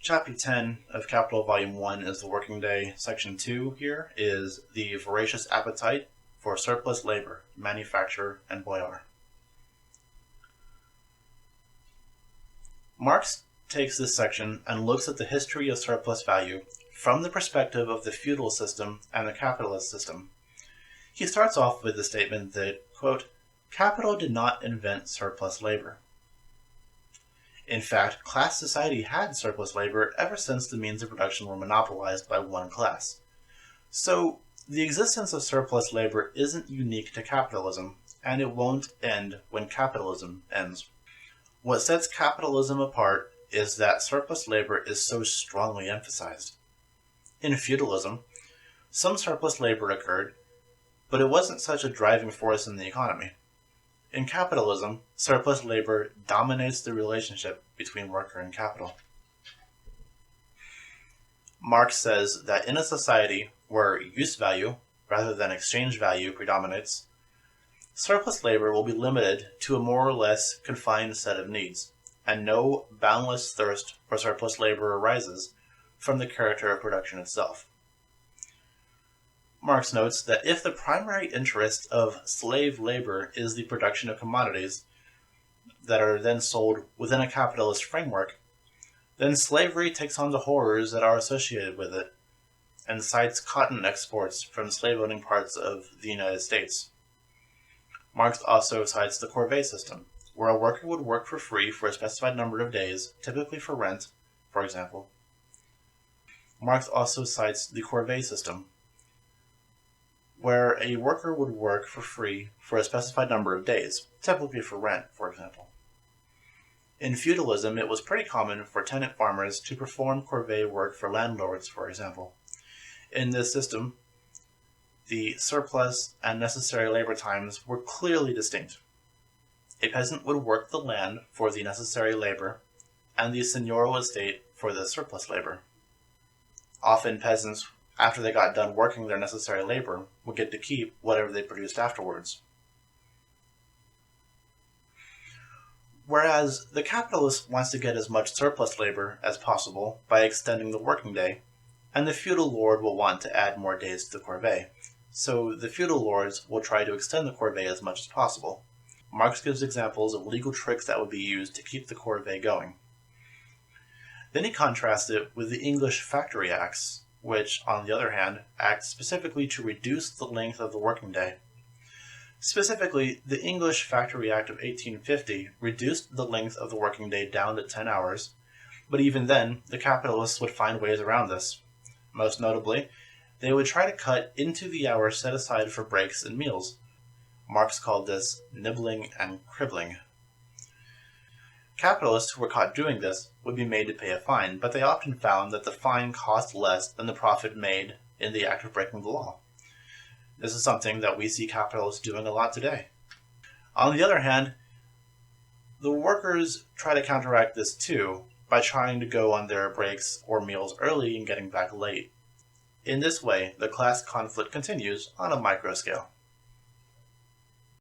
Chapter 10 of Capital Volume 1 is the working day. Section 2 here is the voracious appetite for surplus labor, manufacture, and Boyar. Marx takes this section and looks at the history of surplus value from the perspective of the feudal system and the capitalist system. He starts off with the statement that, quote, capital did not invent surplus labor. In fact, class society had surplus labor ever since the means of production were monopolized by one class. So, the existence of surplus labor isn't unique to capitalism, and it won't end when capitalism ends. What sets capitalism apart is that surplus labor is so strongly emphasized. In feudalism, some surplus labor occurred, but it wasn't such a driving force in the economy. In capitalism, surplus labor dominates the relationship between worker and capital. Marx says that in a society where use value rather than exchange value predominates, surplus labor will be limited to a more or less confined set of needs, and no boundless thirst for surplus labor arises from the character of production itself. Marx notes that if the primary interest of slave labor is the production of commodities that are then sold within a capitalist framework, then slavery takes on the horrors that are associated with it, and cites cotton exports from slave-owning parts of the United States. Marx also cites the corvée system, where a worker would work for free for a specified number of days, typically for rent, for example. Marx also cites the corvée system, where a worker would work for free for a specified number of days, typically for rent, for example. In feudalism, it was pretty common for tenant farmers to perform corvée work for landlords, for example. In this system, the surplus and necessary labor times were clearly distinct. A peasant would work the land for the necessary labor, and the seigneurial estate for the surplus labor. Often peasants, after they got done working their necessary labor, would get to keep whatever they produced afterwards. Whereas the capitalist wants to get as much surplus labor as possible by extending the working day, and the feudal lord will want to add more days to the corvée, so the feudal lords will try to extend the corvée as much as possible. Marx gives examples of legal tricks that would be used to keep the corvée going. Then he contrasts it with the English Factory Acts, which, on the other hand, act specifically to reduce the length of the working day. Specifically, the English Factory Act of 1850 reduced the length of the working day down to 10 hours, but even then, the capitalists would find ways around this. Most notably, they would try to cut into the hours set aside for breaks and meals. Marx called this nibbling and cribbling. Capitalists who were caught doing this would be made to pay a fine, but they often found that the fine cost less than the profit made in the act of breaking the law. This is something that we see capitalists doing a lot today. On the other hand, the workers try to counteract this too by trying to go on their breaks or meals early and getting back late. In this way, the class conflict continues on a micro scale.